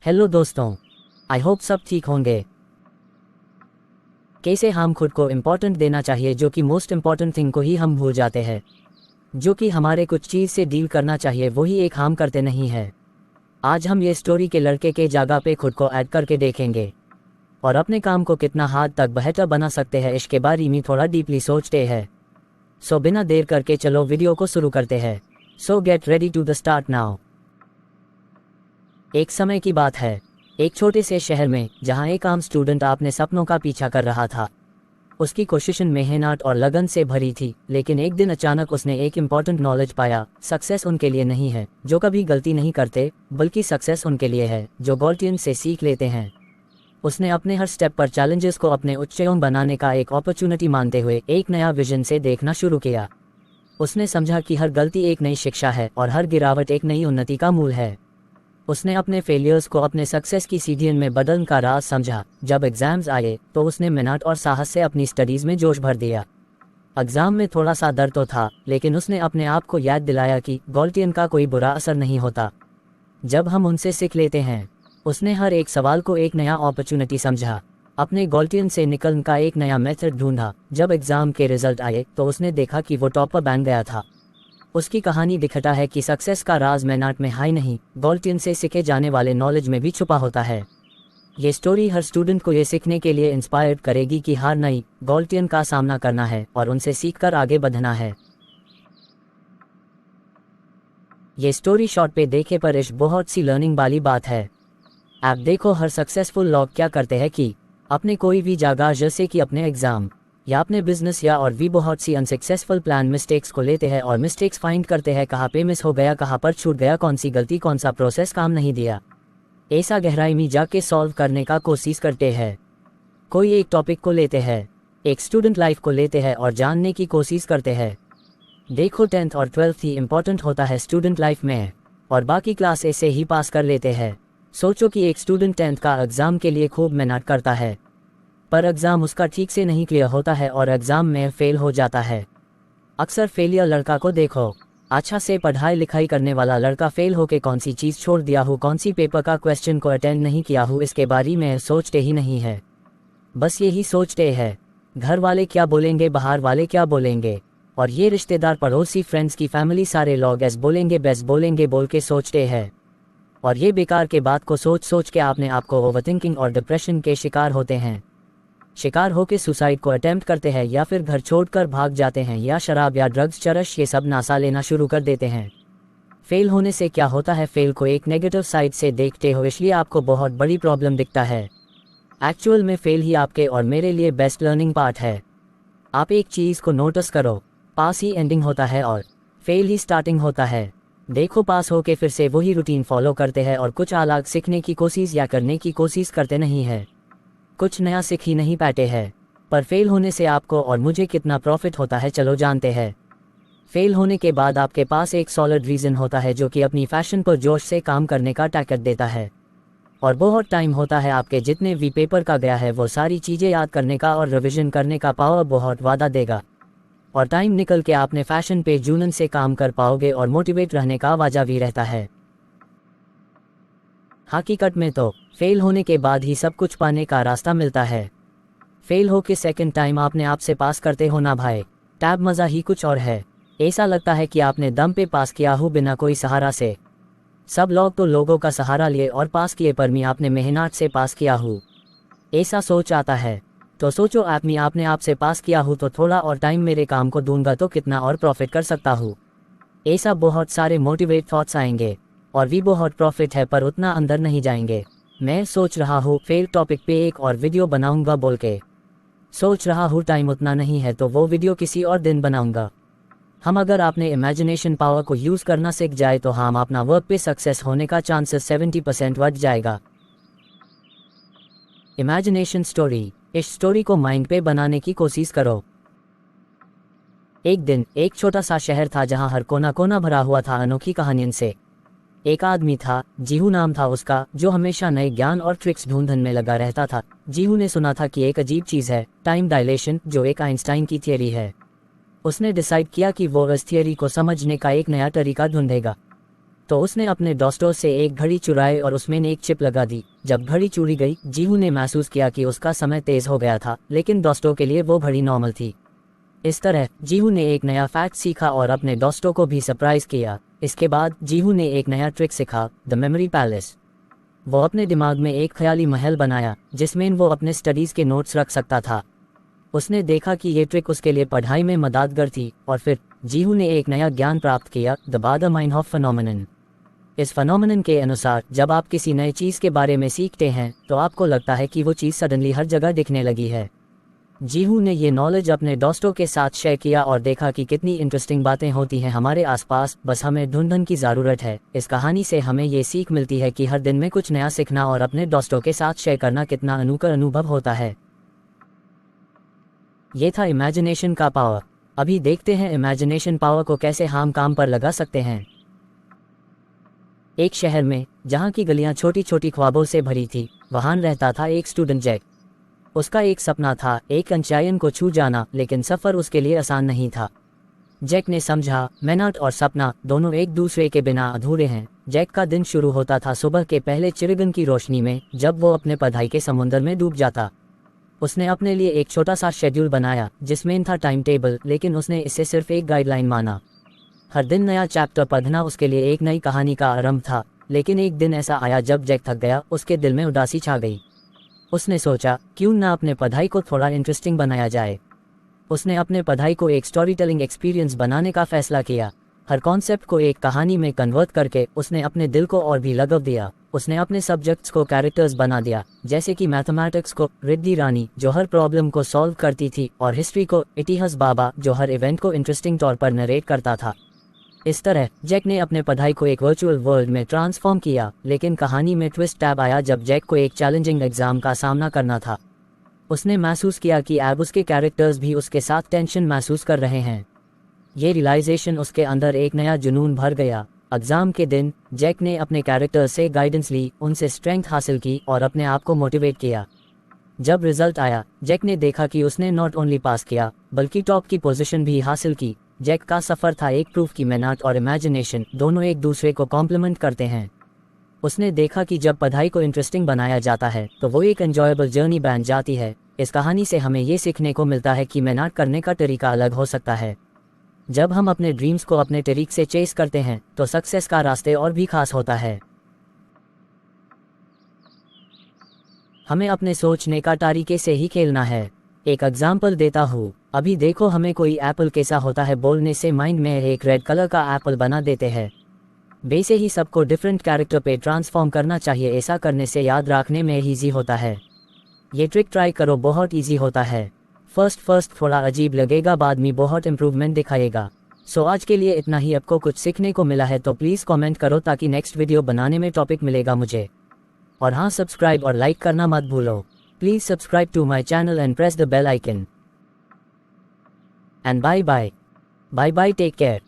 Hello दोस्तों, I hope सब ठीक होंगे। कैसे हम खुद को इम्पोर्टेंट देना चाहिए, जो कि मोस्ट इम्पॉर्टेंट थिंग को ही हम भूल जाते हैं। जो कि हमारे कुछ चीज़ से डील करना चाहिए वही एक हम करते नहीं है। आज हम ये स्टोरी के लड़के के जगह पे खुद को ऐड करके देखेंगे और अपने काम को कितना हद तक बेहतर बना सकते हैं इसके बारे में थोड़ा डीपली सोचते हैं। सो बिना देर करके चलो वीडियो को शुरू करते हैं। So get ready to the start now. एक समय की बात है, एक छोटे से शहर में, जहां एक आम स्टूडेंट अपने सपनों का पीछा कर रहा था। उसकी कोशिशें मेहनत और लगन से भरी थी, लेकिन एक दिन अचानक उसने एक इम्पॉर्टेंट नॉलेज पाया। सक्सेस उनके लिए नहीं है जो कभी गलती नहीं करते, बल्कि सक्सेस उनके लिए है जो गलतियों से सीख लेते हैं। उसने अपने हर स्टेप पर चैलेंजेस को अपने उच्चायों बनाने का एक अपॉर्चुनिटी मानते हुए एक नया विजन से देखना शुरू किया। उसने समझा कि हर गलती एक नई शिक्षा है और हर गिरावट एक नई उन्नति का मूल है। उसने अपने फेलियर्स को अपने सक्सेस की सीढ़ियों में बदलने का राज समझा। जब एग्जाम्स आए तो उसने मेहनत और साहस से अपनी स्टडीज़ में जोश भर दिया। एग्ज़ाम में थोड़ा सा डर तो था, लेकिन उसने अपने आप को याद दिलाया कि गलतियों का कोई बुरा असर नहीं होता जब हम उनसे सीख लेते हैं। उसने हर एक सवाल को एक नया अपॉर्चुनिटी समझा, अपने गलतियों से निकलने का एक नया मेथड ढूंढा। जब एग्ज़ाम के रिजल्ट आए तो उसने देखा कि वो टॉपर बन गया था। उसकी कहानी दिखाता है कि सक्सेस का राज मेहनत में हाई नहीं, गलतियों से सीखे जाने वाले नॉलेज में भी छुपा होता है। ये स्टोरी हर स्टूडेंट को ये सीखने के लिए इंस्पायर करेगी कि हार नहीं, गलतियों का सामना करना है और उनसे सीखकर आगे बढ़ना है। ये स्टोरी शॉर्ट पे देखे पर इस बहुत सी लर्निंग वाली बात है। आप देखो, हर सक्सेसफुल लोग क्या करते हैं कि अपने कोई भी जगह, जैसे कि अपने एग्जाम या अपने बिजनेस या और भी बहुत सी अनसक्सेसफुल प्लान मिस्टेक्स को लेते हैं और मिस्टेक्स फाइंड करते हैं, कहाँ पे मिस हो गया, कहाँ पर छूट गया, कौन सी गलती, कौन सा प्रोसेस काम नहीं दिया। ऐसा गहराई में जाके सॉल्व करने का कोशिश करते हैं। कोई एक टॉपिक को लेते हैं, एक स्टूडेंट लाइफ को लेते हैं और जानने की कोशिश करते हैं। देखो, 10th और 12th ही इंपॉर्टेंट होता है स्टूडेंट लाइफ में, और बाकी क्लास ऐसे ही पास कर लेते हैं। सोचो कि एक स्टूडेंट 10th का एग्ज़ाम के लिए खूब मेहनत करता है, पर एग्ज़ाम उसका ठीक से नहीं क्लियर होता है और एग्ज़ाम में फेल हो जाता है। अक्सर फेलियर लड़का को देखो, अच्छा से पढ़ाई लिखाई करने वाला लड़का फेल होके कौन सी चीज़ छोड़ दिया हो, कौन सी पेपर का क्वेश्चन को अटेंड नहीं किया हो, इसके बारे में सोचते ही नहीं है। बस यही सोचते हैं, घर वाले क्या बोलेंगे, बाहर वाले क्या बोलेंगे, और ये रिश्तेदार, पड़ोसी, फ्रेंड्स की फैमिली, सारे लोग ऐसे बोलेंगे, बेस्ट बोलेंगे बोल के सोचते हैं। और ये बेकार के बात को सोच सोच के अपने आप को ओवरथिंकिंग और डिप्रेशन के शिकार होते हैं। शिकार होकर सुसाइड को अटेम्प्ट करते हैं, या फिर घर छोड़कर भाग जाते हैं, या शराब या ड्रग्स, चरस, ये सब नशा लेना शुरू कर देते हैं। फेल होने से क्या होता है, फेल को एक नेगेटिव साइड से देखते हो, इसलिए आपको बहुत बड़ी प्रॉब्लम दिखता है। एक्चुअल में फेल ही आपके और मेरे लिए बेस्ट लर्निंग पार्ट है। आप एक चीज़ को नोटिस करो, पास ही एंडिंग होता है और फेल ही स्टार्टिंग होता है। देखो, पास होके फिर से वही रूटीन फॉलो करते हैं और कुछ अलग सीखने की कोशिश या करने की कोशिश करते नहीं है, कुछ नया सीख ही नहीं पाते हैं। पर फेल होने से आपको और मुझे कितना प्रॉफिट होता है, चलो जानते हैं। फेल होने के बाद आपके पास एक सॉलिड रीज़न होता है जो कि अपनी फैशन पर जोश से काम करने का ताकत देता है, और बहुत टाइम होता है आपके जितने भी पेपर का गया है वो सारी चीज़ें याद करने का और रिविजन करने का पावर बहुत वादा देगा, और टाइम निकल के आपने फैशन पे जुनून से काम कर पाओगे और मोटिवेट रहने का वजह भी रहता है। हकीकत में तो फेल होने के बाद ही सब कुछ पाने का रास्ता मिलता है। फेल हो के सेकेंड टाइम आपने आप से पास करते हो ना भाई, टैब मज़ा ही कुछ और है। ऐसा लगता है कि आपने दम पे पास किया हो, बिना कोई सहारा से। सब लोग तो लोगों का सहारा लिए और पास किए, पर मैं आपने मेहनत से पास किया हूँ, ऐसा सोच आता है। तो सोचो, आपने आप से पास किया हूँ तो थोड़ा और टाइम मेरे काम को दूंगा तो कितना और प्रॉफिट कर सकता हूँ। ऐसा बहुत सारे मोटिवेट थॉट्स आएंगे और भी बहुत प्रॉफिट है, पर उतना अंदर नहीं जाएंगे। मैं सोच रहा हूँ फेल टॉपिक पे एक और वीडियो बनाऊंगा बोल के सोच रहा हूँ, टाइम उतना नहीं है तो वो वीडियो किसी और दिन बनाऊंगा। हम अगर आपने इमेजिनेशन पावर को यूज़ करना सीख जाए तो हम अपना वर्क पे सक्सेस होने का चांसेस 70% बढ़ जाएगा। इमेजिनेशन स्टोरी, इस स्टोरी को माइंड पे बनाने की कोशिश करो। एक दिन एक छोटा सा शहर था जहाँ हर कोना कोना भरा हुआ था अनोखी कहानियों से। एक आदमी था, जीहू नाम था उसका, जो हमेशा नए ज्ञान और ट्रिक्स ढूंढने में लगा रहता था। जीहू ने सुना था कि एक अजीब चीज़ है, टाइम डायलेशन, जो एक आइंस्टाइन की थियरी है। उसने डिसाइड किया कि वो इस थियरी को समझने का एक नया तरीका ढूंढेगा। तो उसने अपने दोस्तों से एक घड़ी चुराई और उसमें एक चिप लगा दी। जब घड़ी चुरी गई, जीहू ने महसूस किया कि उसका समय तेज हो गया था, लेकिन दोस्तों के लिए वो घड़ी नॉर्मल थी। इस तरह जीहू ने एक नया फैक्ट सीखा और अपने दोस्तों को भी सरप्राइज किया। इसके बाद जीहू ने एक नया ट्रिक सीखा, द मेमोरी पैलेस। वो अपने दिमाग में एक ख्याली महल बनाया जिसमें वो अपने स्टडीज के नोट्स रख सकता था। उसने देखा कि ये ट्रिक उसके लिए पढ़ाई में मददगार थी और फिर जीहू ने एक नया ज्ञान प्राप्त किया, द बादर-माइनहोफ फिनोमेनन। इस फिनोमेनन के अनुसार जब आप किसी नई चीज़ के बारे में सीखते हैं तो आपको लगता है कि वो चीज़ सडनली हर जगह दिखने लगी है। जीहू ने ये नॉलेज अपने दोस्तों के साथ शेयर किया और देखा कि कितनी इंटरेस्टिंग बातें होती हैं हमारे आसपास, बस हमें ढूंढने की ज़रूरत है। इस कहानी से हमें ये सीख मिलती है कि हर दिन में कुछ नया सीखना और अपने दोस्तों के साथ शेयर करना कितना अनोखा अनुभव होता है। ये था इमेजिनेशन का पावर। अभी देखते हैं इमेजिनेशन पावर को कैसे हम काम पर लगा सकते हैं। एक शहर में, जहाँ की गलियाँ छोटी छोटी ख्वाबों से भरी थी, वहाँ रहता था एक स्टूडेंट जैक। उसका एक सपना था, एक ऊंचाइयों को छू जाना, लेकिन सफ़र उसके लिए आसान नहीं था। जैक ने समझा, मेहनत और सपना दोनों एक दूसरे के बिना अधूरे हैं। जैक का दिन शुरू होता था सुबह के पहले चिरगन की रोशनी में, जब वो अपने पढ़ाई के समुंदर में डूब जाता। उसने अपने लिए एक छोटा सा शेड्यूल बनाया जिसमें था टाइम टेबल, लेकिन उसने इसे सिर्फ एक गाइडलाइन माना। हर दिन नया चैप्टर पढ़ना उसके लिए एक नई कहानी का आरंभ था। लेकिन एक दिन ऐसा आया जब जैक थक गया, उसके दिल में उदासी छा गई। उसने सोचा, क्यों ना अपने पढ़ाई को थोड़ा इंटरेस्टिंग बनाया जाए। उसने अपने पढ़ाई को एक स्टोरी टेलिंग एक्सपीरियंस बनाने का फैसला किया। हर कॉन्सेप्ट को एक कहानी में कन्वर्ट करके उसने अपने दिल को और भी लगव दिया। उसने अपने सब्जेक्ट्स को कैरेक्टर्स बना दिया, जैसे कि मैथमेटिक्स को रिद्धि रानी जो हर प्रॉब्लम को सॉल्व करती थी, और हिस्ट्री को इतिहास बाबा जो हर इवेंट को इंटरेस्टिंग तौर पर नरेट करता था। इस तरह जैक ने अपने पढ़ाई को एक वर्चुअल वर्ल्ड में ट्रांसफॉर्म किया। लेकिन कहानी में ट्विस्ट टैब आया जब जैक को एक चैलेंजिंग एग्जाम का सामना करना था। उसने महसूस किया कि अब उसके कैरेक्टर्स भी उसके साथ टेंशन महसूस कर रहे हैं। ये रियलाइजेशन उसके अंदर एक नया जुनून भर गया। एग्जाम के दिन जैक ने अपने कैरेक्टर्स से गाइडेंस ली, उनसे स्ट्रेंथ हासिल की और अपने आप को मोटिवेट किया। जब रिजल्ट आया, जैक ने देखा कि उसने नॉट ओनली पास किया बल्कि टॉप की पोजीशन भी हासिल की। जैक का सफ़र था एक प्रूफ की मेहनत और इमेजिनेशन दोनों एक दूसरे को कॉम्प्लीमेंट करते हैं। उसने देखा कि जब पढ़ाई को इंटरेस्टिंग बनाया जाता है तो वो एक एंजॉयबल जर्नी बन जाती है। इस कहानी से हमें ये सीखने को मिलता है कि मेहनत करने का तरीका अलग हो सकता है। जब हम अपने ड्रीम्स को अपने तरीके से चेस करते हैं तो सक्सेस का रास्ते और भी खास होता है। हमें अपने सोचने का तरीके से ही खेलना है। एक एग्जाम्पल देता हूँ। अभी देखो, हमें कोई एप्पल कैसा होता है बोलने से माइंड में एक रेड कलर का एप्पल बना देते हैं। वैसे ही सबको डिफरेंट कैरेक्टर पे ट्रांसफॉर्म करना चाहिए। ऐसा करने से याद रखने में ईजी होता है। ये ट्रिक ट्राई करो, बहुत ईजी होता है। फर्स्ट थोड़ा अजीब लगेगा, बाद में बहुत इम्प्रूवमेंट दिखाएगा। सो आज के लिए इतना ही। आपको कुछ सीखने को मिला है तो प्लीज़ कमेंट करो ताकि नेक्स्ट वीडियो बनाने में टॉपिक मिलेगा मुझे। और हाँ, सब्सक्राइब और लाइक करना मत भूलो। Please subscribe to my channel and press the bell icon. And bye bye. Bye bye, take care.